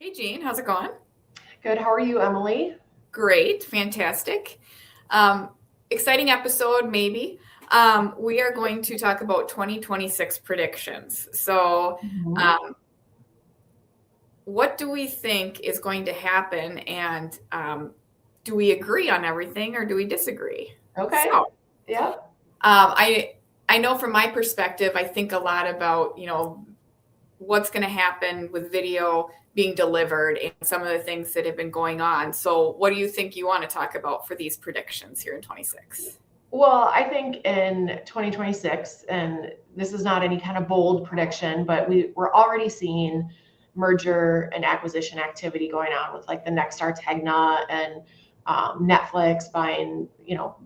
Hey, Jean, how's it going? Good. How are you, Emily? Great, fantastic. Um, Exciting episode, maybe. We are going to talk about 2026 predictions. Mhm. Um, what do we think is going to happen? And do we agree on everything or do we disagree? So, Okay. Yep. I I know from my perspective, I think a lot about what's going to happen with video being delivered and some of the things that have been going on. So, what do you think you want to talk about for these predictions here in 26? Well, I think in 2026, and this is not any kind of bold prediction, but we're already seeing merger and acquisition activity going on with like the Nexstar Tegna and Netflix buying,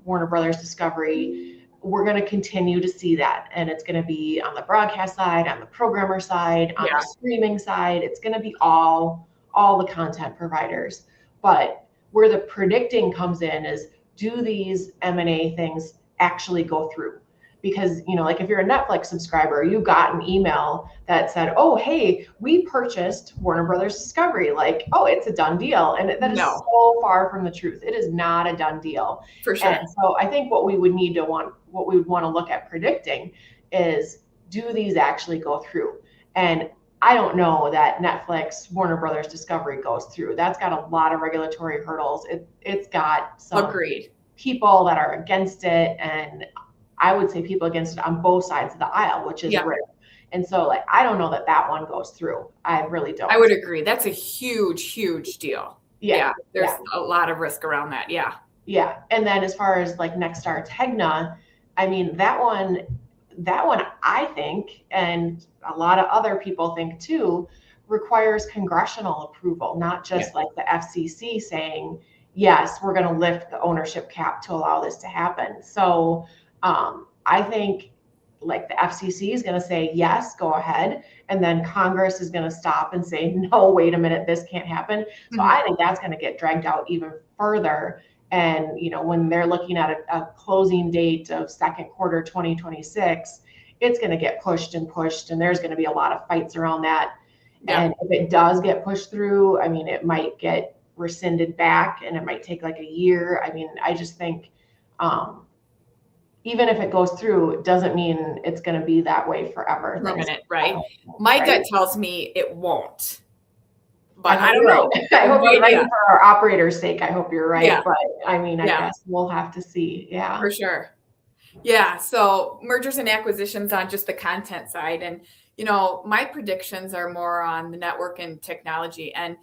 Warner Brothers Discovery. We're going to continue to see that, and it's going to be on the broadcast side, on the programmer side, on the Yeah, streaming side. It's going to be all the content providers. But where the predicting comes in is, do these M&A things actually go through? Because, like if you're a Netflix subscriber, you got an email that said, oh, hey, we purchased Warner Brothers Discovery. Like, oh, it's a done deal. And that is no, so far from the truth. It is not a done deal. for And sure. so I think what we would look at predicting is, do these actually go through? And I don't know that Netflix, Warner Brothers Discovery goes through. That's got a lot of regulatory hurdles. It's got some Agreed. people that are against it, and I would say people against it on both sides of the aisle, which is Yeah, rare. And so, like, I don't know that that one goes through. I really I don't. would agree. That's a huge, huge deal. Yeah, Yeah, there's yeah, a lot of risk around that. Yeah, yeah. And then as far as like Nexstar Tegna, I mean that one I think, and a lot of other people think too, requires congressional approval, not yeah, just like the FCC saying, yes, we're going to lift the ownership cap to allow this to happen. So I think like the FCC is going to say, yes, go ahead. And then Congress is going to stop and say, no, wait a minute, this can't happen. So hmm I think that's going to get dragged out even further. And, when they're looking at a closing date of second quarter 2026, it's going to get pushed and pushed. And there's going to be a lot of fights around that. yeah. And if it does get pushed through, I mean, it might get rescinded back and it might take like a year. I mean, I just think um, even if it goes through, it doesn't mean it's going to be that way forever. Things, Permanent, right? My right? gut tells me it won't, I but hope I don't you're right. know. I I have hope no you're right idea. for our operator's sake. I hope you're right. Yeah, But I mean, I yeah, guess we'll have to see. Yeah. for sure. Yeah, so mergers and acquisitions on just the content side. And, my predictions are more on the network and technology. And,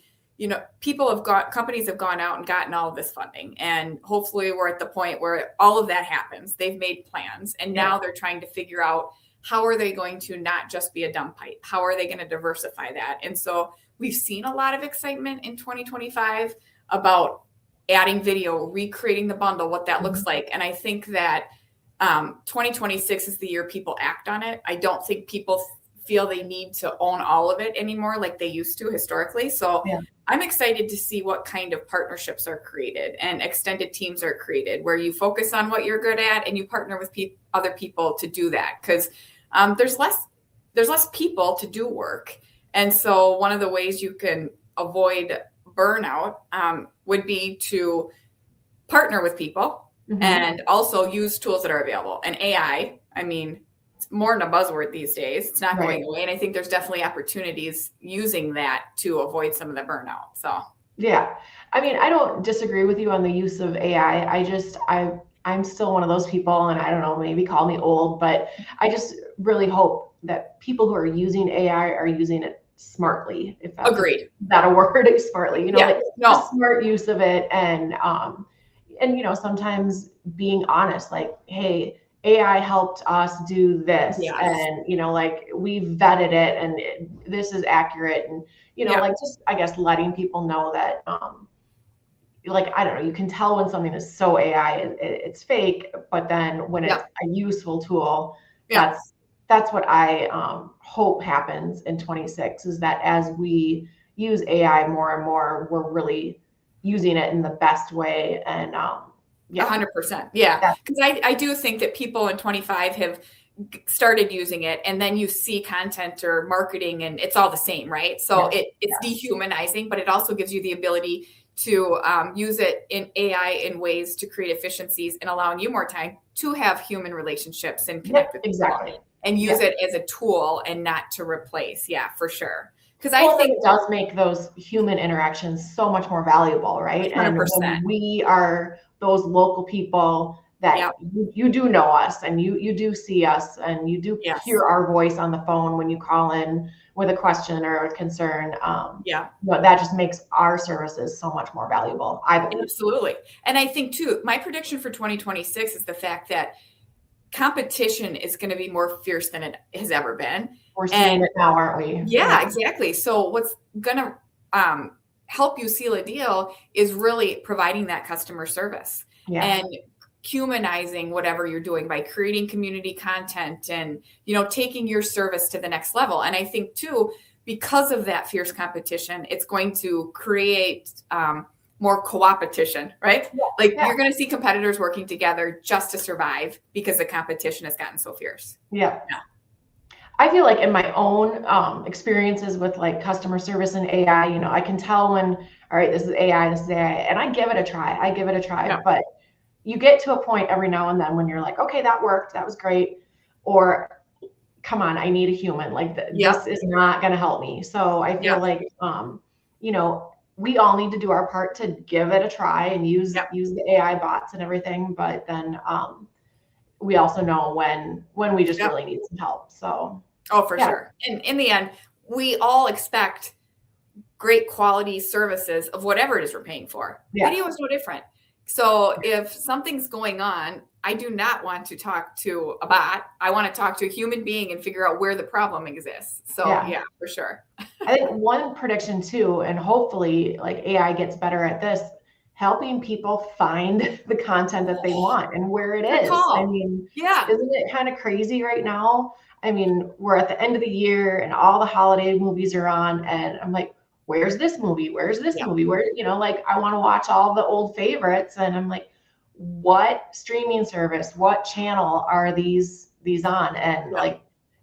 companies have gone out and gotten all of this funding. And hopefully we're at the point where all of that happens. They've made plans and Yep. now they're trying to figure out how are they going to not just be a dumb pipe? How are they going to diversify that? And so we've seen a lot of excitement in 2025 about adding video, recreating the bundle, what that looks Mhm. like. And I think that 2026 is the year people act on it. I don't think people feel they need to own all of it anymore like they used to historically. So Yeah. I'm excited to see what kind of partnerships are created and extended teams are created where you focus on what you're good at and you partner with other people to do that because there's less people to do work. And so one of the ways you can avoid burnout would be to partner with people Mhm. and also use tools that are available. And I mean, it's more than a buzzword these days. It's not Right. going away. And I think there's definitely opportunities using that to avoid some of the burnout. So, Yeah. I mean, I don't disagree with you on the use of AI. I'm still one of those people, and I don't know, maybe call me old, but I just really hope that people who are using AI are using it smartly, if that's agreed. that a word, smartly, Yeah. like just No. smart use of it. And sometimes being honest, like, hey, AI helped us do this, Yes. and like we vetted it, and this is accurate, and Yeah. like just I guess letting people know that like I don't know, you can tell when something is so AI it's fake, but then when it's Yeah. a useful tool, Yeah. that's what I hope happens in 26, is that as we use AI more and more, we're really using it in the best way. And yeah, 100%. Yeah. that, Because I do think that people in 25 have started using it, and then you see content or marketing and it's all the same, right? So it's dehumanizing, but it also gives you the ability to use it in AI in ways to create efficiencies and allowing you more time to have human relationships and connect with people and use it as a tool and not to replace. Yeah, for sure. Because I think it does make those human interactions so much more valuable, right? 100%. And when we are those local people that you do know us and you do see us and you do hear our voice on the phone when you call in with a question or a concern. But that just makes our services so much more valuable, I believe. Absolutely. And I think too, my prediction for 2026 is the fact that competition is going to be more fierce than it has ever been. We're seeing it now, aren't we? Yeah, exactly. So what's going to help you seal a deal is really providing that customer service and humanizing whatever you're doing by creating community content and, taking your service to the next level. And I think too, because of that fierce competition, it's going to create more co-opetition, right? You're going to see competitors working together just to survive because the competition has gotten so fierce. Yeah. I feel like in my own experiences with like customer service and AI, I can tell when, all right, this is AI, and I give it a try. But you get to a point every now and then when you're like, okay, that worked. That was great. Or come on, I need a human. Like this is not going to help me. So I feel like, we all need to do our part to give it a try and use the AI bots and everything. But then we also know when we just really need some help. So. Oh, for sure. And in the end, we all expect great quality services of whatever it is we're paying for. Video is no different. So if something's going on, I do not want to talk to a bot. I want to talk to a human being and figure out where the problem exists. So yeah for sure. I think one prediction too, and hopefully like AI gets better at this, helping people find the content that they want and where it is. I mean, isn't it kind of crazy right now? I mean, we're at the end of the year and all the holiday movies are on, and I'm like, where's this movie? Where's this movie? Where, I want to watch all the old favorites. And I'm like, what streaming service, what channel are these on? And like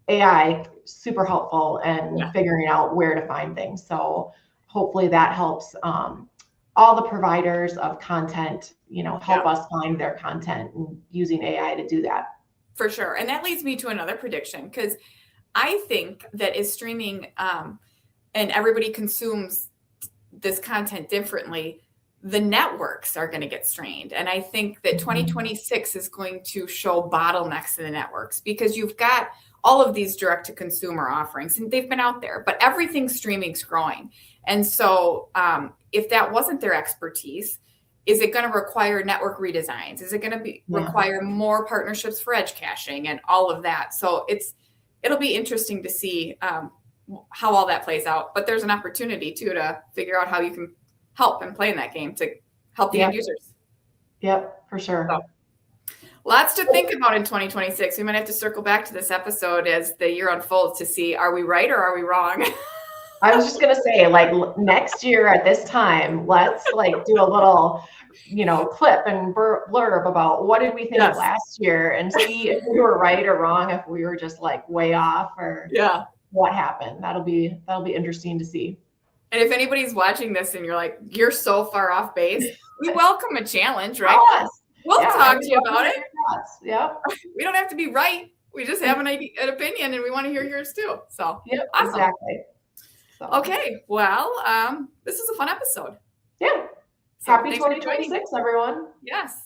AI, super helpful and figuring out where to find things. So hopefully that helps all the providers of content, help us find their content and using AI to do that. For sure. And that leads me to another prediction, because I think that as streaming and everybody consumes this content differently, the networks are going to get strained. And I think that 2026 is going to show bottlenecks in the networks, because you've got all of these direct to consumer offerings and they've been out there, but everything streaming's growing. And so if that wasn't their expertise, is it going to require network redesigns? Is it going to require more partnerships for edge caching and all of that? So it'll be interesting to see how all that plays out. But there's an opportunity too to figure out how you can help and play in that game to help the end users. Yep, for sure. So, lots to think about in 2026. We might have to circle back to this episode as the year unfolds to see, are we right or are we wrong? I was just going to say, like, next year at this time, let's do a little, clip and blurb about what did we think last year and see if we were right or wrong, if we were just way off or what happened. That'll be interesting to see. And if anybody's watching this and you're like, you're so far off base, we welcome a challenge, right? Yes. We'll talk to you about it. Yeah. We don't have to be right. We just have an opinion and we want to hear yours too. So awesome. Exactly. So. Okay. Well, this is a fun episode. Yeah. So happy 2026, everyone. Yes.